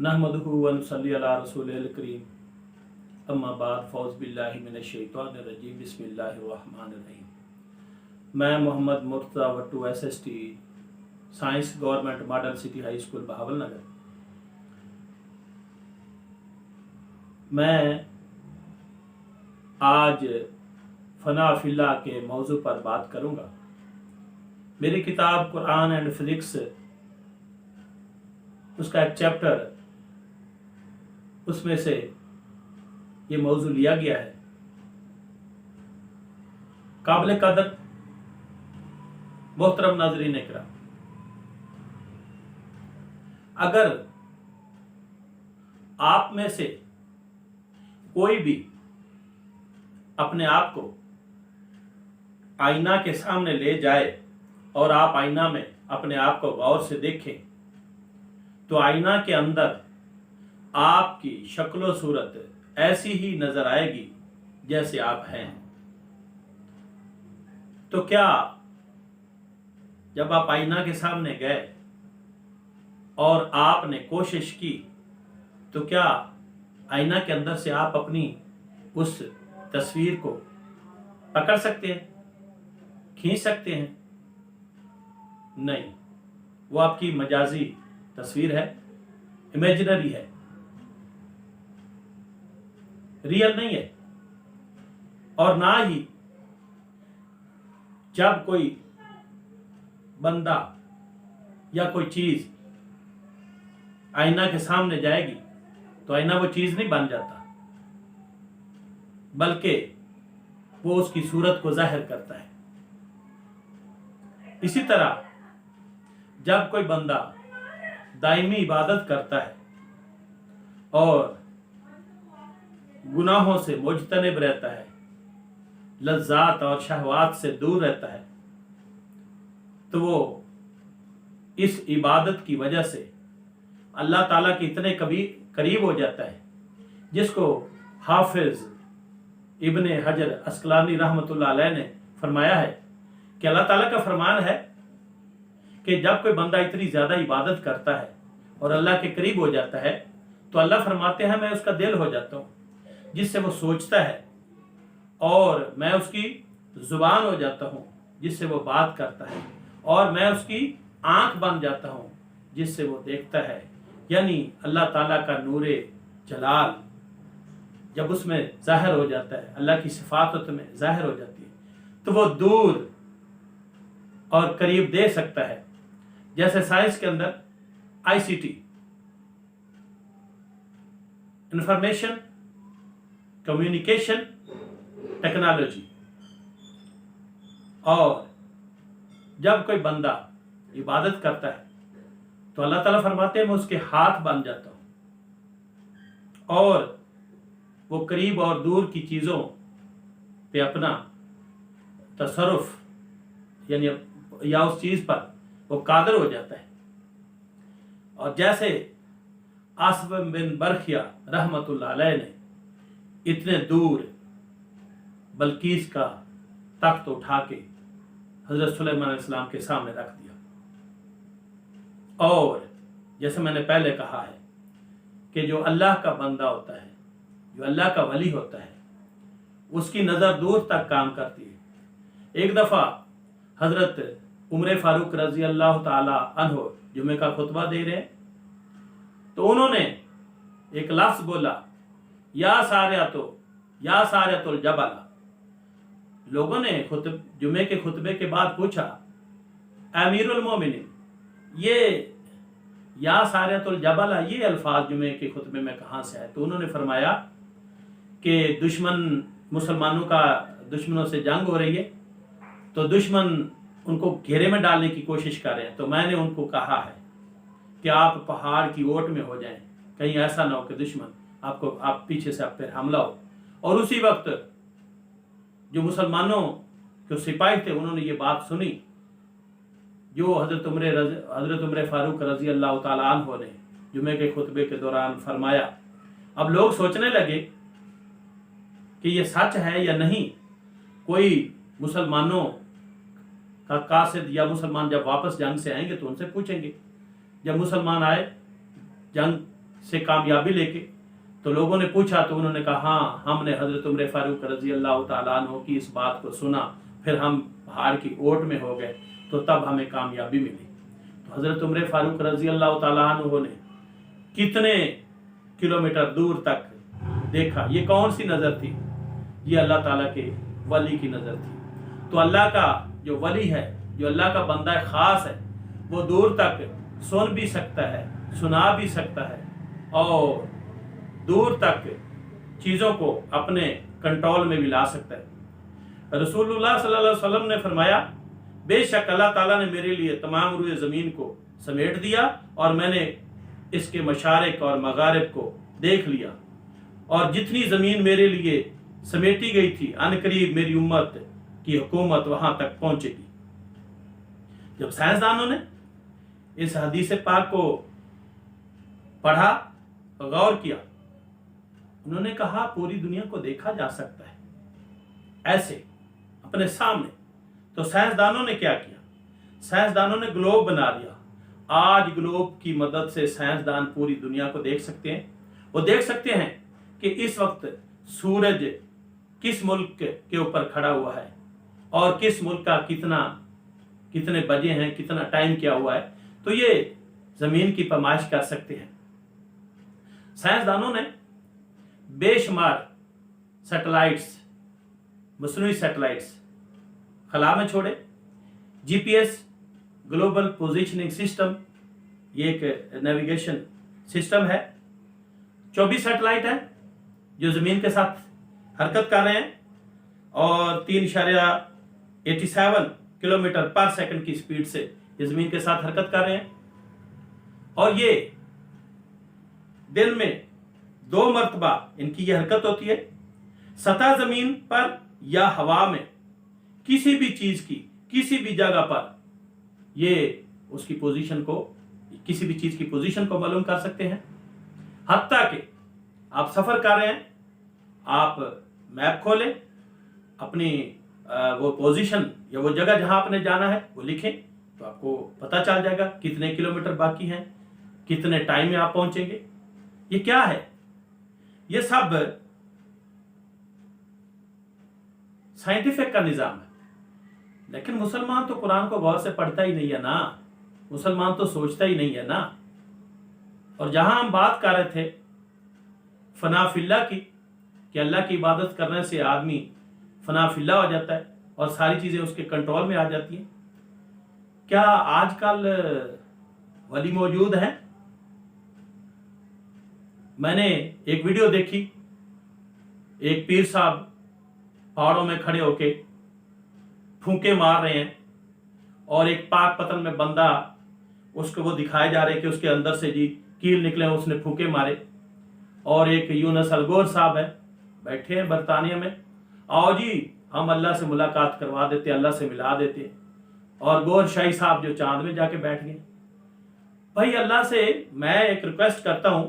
नहमदुहु व नुसल्ली अला रसूलिल करीम अम्मा बाद फ़ौज़ बिल्लाहि मिनश शैतानिर रजीम बिस्मिल्लाहिर रहमानिर रहीम। मैं Mohammad Murtaza Wattoo SST science government model city high school Bahawal Nagar. मैं आज फ़ना फ़िल्लाह के मौजू पर बात करूँगा। मेरी किताब कुरान एंड फिज़िक्स, उसका एक चैप्टर, उसमें से ये मौजू लिया गया है। काबिल कदर मोहतरम नाज़रीन इकराम, अगर आप में से कोई भी अपने आप को आईना के सामने ले जाए और आप आईना में अपने आप को गौर से देखें तो आईना के अंदर आपकी शक्ल व सूरत ऐसी ही नजर आएगी जैसे आप हैं। तो क्या जब आप आईना के सामने गए और आपने कोशिश की तो क्या आईना के अंदर से आप अपनी उस तस्वीर को पकड़ सकते हैं, खींच सकते हैं? नहीं, वो आपकी मजाजी तस्वीर है, इमेजिनरी है, रियल नहीं है। और ना ही जब कोई बंदा या कोई चीज आईना के सामने जाएगी तो आईना वो चीज नहीं बन जाता, बल्कि वो उसकी सूरत को जाहिर करता है। इसी तरह जब कोई बंदा दायमी इबादत करता है और गुनाहों से मुजतनिब रहता है, लज्जात और शहवात से दूर रहता है, तो वो इस इबादत की वजह से अल्लाह ताला के इतने करीब हो जाता है, जिसको हाफिज इब्ने हजर अस्कलानी रहमतुल्लाह अलैह ने फरमाया है कि अल्लाह ताला का फरमान है कि जब कोई बंदा इतनी ज्यादा इबादत करता है और अल्लाह के करीब हो जाता है तो अल्लाह फरमाते हैं मैं उसका दिल हो जाता हूँ जिससे वो सोचता है, और मैं उसकी जुबान हो जाता हूँ जिससे वो बात करता है, और मैं उसकी आंख बन जाता हूँ जिससे वो देखता है। यानी अल्लाह ताला का नूरे जलाल जब उसमें जाहिर हो जाता है, अल्लाह की सिफात में जाहिर हो जाती है, तो वो दूर और करीब दे सकता है। जैसे साइंस के अंदर ICT, इंफॉर्मेशन कम्युनिकेशन टेक्नोलॉजी, और जब कोई बंदा इबादत करता है तो अल्लाह ताला फरमाते हैं मैं उसके हाथ बन जाता हूं और वो करीब और दूर की चीजों पे अपना तसरुफ यानी या उस चीज पर वो कादर हो जाता है। और जैसे आसिफ बिन बरखिया रहमतुल्लाह अलैह ने इतने दूर बल्कीस का तख्त उठा के हजरत सुलेमान अलैहिस्सलाम के सामने रख दिया, और जैसे मैंने पहले कहा है कि जो अल्लाह का बंदा होता है, जो अल्लाह का वली होता है, उसकी नज़र दूर तक काम करती है। एक दफ़ा हजरत उमर फारूक रजी अल्लाह ताला अन्हो जुमे का खुतबा दे रहे हैं, तो उन्होंने एक लफ्ज़ बोला, या सारियातुल जबल। लोगों ने जुमे के खुतबे के बाद पूछा, अमीरुल मोमिनीन, ये या सारियातुल जबल, ये अल्फाज जुमे के खुतबे में कहाँ से आए? तो उन्होंने फरमाया कि मुसलमानों का दुश्मनों से जंग हो रही है, तो दुश्मन उनको घेरे में डालने की कोशिश कर रहे हैं, तो मैंने उनको कहा है कि आप पहाड़ की ओट में हो जाएं, कहीं ऐसा ना हो कि दुश्मन आप पीछे से आप पर हमला हो। और उसी वक्त जो मुसलमानों के सिपाही थे उन्होंने ये बात सुनी जो हजरत उमर फारूक रजी अल्लाह ताला अन्हु ने जुमे के खुतबे के दौरान फरमाया। अब लोग सोचने लगे कि ये सच है या नहीं। कोई मुसलमानों का कासिद या मुसलमान जब वापस जंग से आएंगे तो उनसे पूछेंगे। जब मुसलमान आए, जंग से कामयाबी लेके। तो लोगों ने पूछा तो उन्होंने कहा हाँ, हमने हज़रत उमर फारूक रज़ी अल्लाह तआला अन्हु की इस बात को सुना, फिर हम पहाड़ की ओट में हो गए, तो तब हमें कामयाबी मिली। तो हज़रत उमर फारूक रज़ी अल्लाह तआला अन्हु ने कितने किलोमीटर दूर तक देखा। ये कौन सी नज़र थी? ये अल्लाह ताला के वली की नज़र थी। तो अल्लाह का जो वली है, जो अल्लाह का बंदा ख़ास है, वो दूर तक सुन भी सकता है, सुना भी सकता है और दूर तक चीज़ों को अपने कंट्रोल में भी ला सकता है। रसूलुल्लाह सल्लल्लाहु अलैहि वसल्लम ने फरमाया, बेशक अल्लाह ताला ने मेरे लिए तमाम रुए ज़मीन को समेट दिया और मैंने इसके मशारिक और मगारिब को देख लिया, और जितनी ज़मीन मेरे लिए समेटी गई थी अनकरीब मेरी उम्मत की हुकूमत वहां तक पहुंचेगी। जब साइंसदानों ने इस हदीस पाक को पढ़ा, गौर किया, उन्होंने कहा पूरी दुनिया को देखा जा सकता है ऐसे अपने सामने। तो साइंसदानों ने क्या किया? साइंसदानों ने ग्लोब बना दिया। आज ग्लोब की मदद से साइंसदान पूरी दुनिया को देख सकते हैं। वो देख सकते हैं कि इस वक्त सूरज किस मुल्क के ऊपर खड़ा हुआ है और किस मुल्क का कितने बजे हैं, कितना टाइम क्या हुआ है। तो ये जमीन की पैमाइश कर सकते हैं। साइंसदानों ने बेशुमार सैटेलाइट्स, मसनूई सैटेलाइट्स खला में छोड़े। जीपीएस, ग्लोबल पोजीशनिंग सिस्टम, ये एक नेविगेशन सिस्टम है। 24 सैटेलाइट है जो ज़मीन के साथ हरकत कर रहे हैं और 3.87 किलोमीटर पर सेकंड की स्पीड से ये ज़मीन के साथ हरकत कर रहे हैं। और ये दिन में 2 मरतबा इनकी ये हरकत होती है। सतह ज़मीन पर या हवा में किसी भी चीज़ की किसी भी जगह पर ये उसकी पोजीशन को, किसी भी चीज़ की पोजीशन को मालूम कर सकते हैं। हत्ता कि आप सफ़र कर रहे हैं, आप मैप खोलें, अपनी वो पोजीशन या वो जगह जहां आपने जाना है वो लिखें, तो आपको पता चल जाएगा कितने किलोमीटर बाकी हैं, कितने टाइम में आप पहुंचेंगे। ये क्या है? ये सब साइंटिफिक का निज़ाम है। लेकिन मुसलमान तो कुरान को गौर से पढ़ता ही नहीं है ना, मुसलमान तो सोचता ही नहीं है ना। और जहां हम बात कर रहे थे फना फिल्ला की, कि अल्लाह की इबादत करने से आदमी फना फिल्ला हो जाता है और सारी चीज़ें उसके कंट्रोल में आ जाती हैं। क्या आजकल वली मौजूद हैं? मैंने एक वीडियो देखी, एक पीर साहब पहाड़ों में खड़े होके फूंके मार रहे हैं और एक पाक पतन में बंदा, उसको वो दिखाए जा रहे कि उसके अंदर से जी कील निकले, उसने फूंके मारे। और एक यूनुस अलगोर साहब है, बैठे हैं बरतानिया में, आओ जी हम अल्लाह से मुलाकात करवा देते, अल्लाह से मिला देते। और गौर शाही साहब जो चांद में जाके बैठ गए। भाई अल्लाह से मैं एक रिक्वेस्ट करता हूं,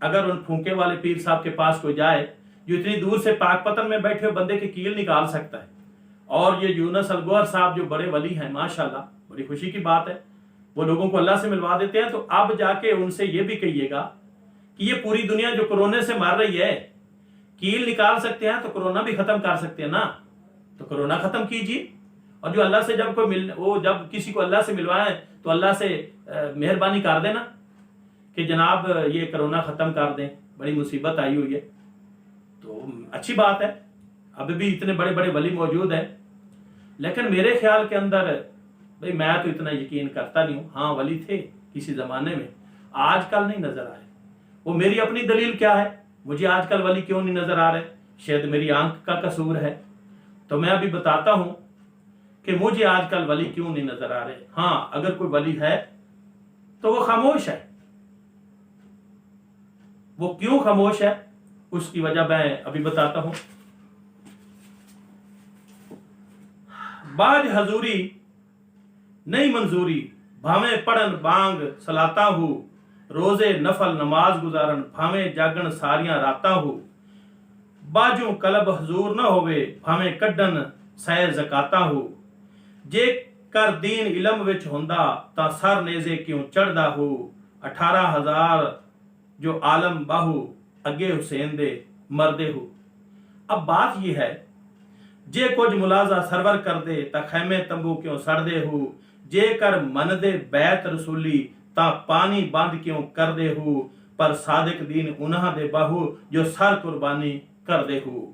अगर उन फूंके वाले पीर साहब के पास कोई जाए जो इतनी दूर से पाक पतन में बैठे हुए बंदे की कील निकाल सकता है, और ये यूनुस अलगोर साहब जो बड़े वली हैं माशाल्लाह, बड़ी खुशी की बात है, वो लोगों को अल्लाह से मिलवा देते हैं। तो अब जाके उनसे ये भी कहिएगा कि ये पूरी दुनिया जो कोरोना से मर रही है, कील निकाल सकते हैं तो कोरोना भी खत्म कर सकते हैं ना, तो कोरोना खत्म कीजिए। और जो अल्लाह से जब कोई जब किसी को अल्लाह से मिलवाए तो अल्लाह से मेहरबानी कर देना कि जनाब ये कोरोना खत्म कर दें, बड़ी मुसीबत आई हुई है। तो अच्छी बात है, अभी भी इतने बड़े बड़े वली मौजूद हैं। लेकिन मेरे ख्याल के अंदर भाई मैं तो इतना यकीन करता नहीं हूँ। हाँ वली थे किसी ज़माने में, आजकल नहीं नज़र आए। वो मेरी अपनी दलील क्या है, मुझे आजकल वली क्यों नहीं नज़र आ रहे? शायद मेरी आंख का कसूर है। तो मैं अभी बताता हूँ कि मुझे आजकल वली क्यों नहीं नज़र आ रहे। हाँ अगर कोई वली है तो वो खामोश है। वो क्यों खामोश है उसकी वजह मैं अभी बताता हूँ। बाज हजूरी नहीं मंजूरी, भावे पढ़न बांग सलाता हूँ, रोजे नफल नमाज गुजारन, भावे जागन सारियां राता हूँ, बाजू कलब हजूर न होवे, भावे कड्डन सै जकाता हूँ, जे कर दीन इलम विच हुंदा ता सर नेजे क्यों चढ़दा हूँ, 18,000 जो आलम बाहू अगे हुसैन दे मरदे हु। अब बात यह है, जे कुछ मुलाजा सरवर कर दे ता खैमे तंबू क्यों सड़ दे हु, जे कर मन दे बैत रसूली ता पानी बंद क्यों कर दे हु, पर सादिक दीन उन्हा दे बाहू जो सर कुर्बानी कर दे हु।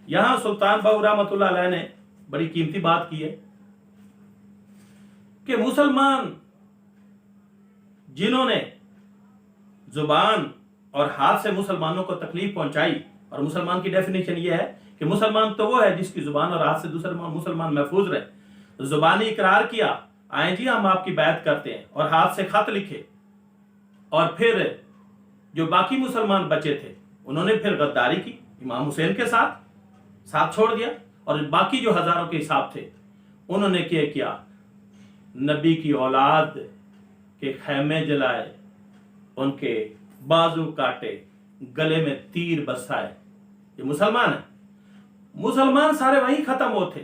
यहां सुल्तान बाहू रहमतुल्लाह अलैह ने बड़ी कीमती बात की है कि मुसलमान जिन्होंने जुबान और हाथ से मुसलमानों को तकलीफ पहुंचाई, और मुसलमान की डेफिनेशन यह है कि मुसलमान तो वो है जिसकी जुबान और हाथ से दूसरे मुसलमान महफूज रहे। जुबानी इकरार किया, आए जी हम आपकी बैत करते हैं, और हाथ से खत लिखे, और फिर जो बाकी मुसलमान बचे थे उन्होंने फिर गद्दारी की, इमाम हुसैन के साथ छोड़ दिया, और बाकी जो हजारों के हिसाब थे उन्होंने क्या किया, नबी की औलाद के खैमे जलाए, उनके बाजू काटे, गले में तीर बसाए। ये मुसलमान है। मुसलमान सारे वहीं खत्म हो थे,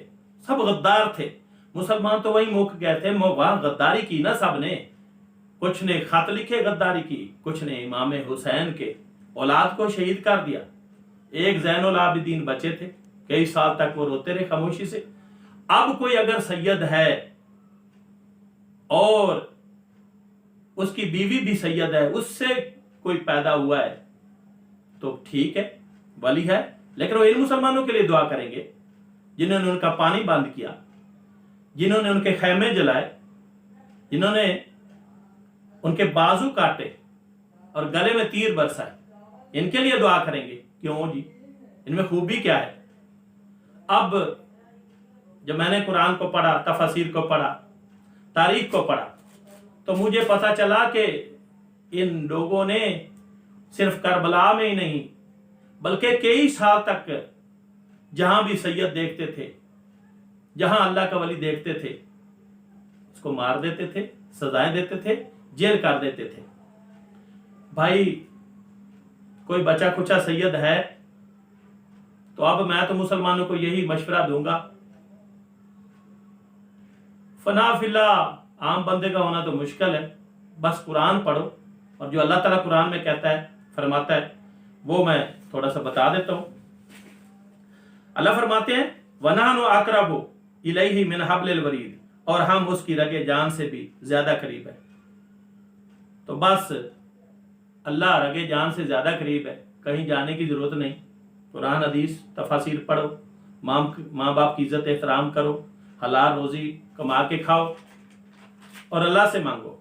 सब गद्दार थे। मुसलमान तो वहीं मुक गए थे, वहां गद्दारी की ना सब ने। कुछ ने खत लिखे गद्दारी की, कुछ ने इमाम हुसैन के औलाद को शहीद कर दिया। एक ज़ैनुल आबिदीन बचे थे, कई साल तक वो रोते रहे खामोशी से। अब कोई अगर सैयद है और उसकी बीवी भी सैयद है, उससे कोई पैदा हुआ है तो ठीक है, वली है, लेकिन वो इन मुसलमानों के लिए दुआ करेंगे जिन्होंने उनका पानी बंद किया, जिन्होंने उनके खैमे जलाए, जिन्होंने उनके बाजू काटे और गले में तीर बरसाए, इनके लिए दुआ करेंगे। क्यों जी, इनमें खूबी क्या है? अब जब मैंने कुरान को पढ़ा, तफसीर को पढ़ा, तारीख को पढ़ा, तो मुझे पता चला कि इन लोगों ने सिर्फ करबला में ही नहीं बल्कि कई साल तक जहां भी सैयद देखते थे, जहां अल्लाह का वली देखते थे, उसको मार देते थे, सजाएं देते थे, जेल कर देते थे। भाई कोई बचा खुचा सैयद है तो अब मैं तो मुसलमानों को यही मशवरा दूंगा, फना फिल्ला आम बंदे का होना तो मुश्किल है, बस कुरान पढ़ो, और जो अल्लाह ताला कुरान में कहता है, फरमाता है, वो मैं थोड़ा सा बता देता हूं। अल्लाह फरमाते हैं, वनानु अक़रबु इलैहि मिन हब्लिल वरीद, और हम उसकी रगे जान से भी ज्यादा करीब है। तो बस अल्लाह रगे जान से ज्यादा करीब है, कहीं जाने की जरूरत नहीं। कुरान हदीस तफासिर पढ़ो, माँ बाप की इज्जत एहतराम करो, हलाल रोजी कमा के खाओ और अल्लाह से मांगो।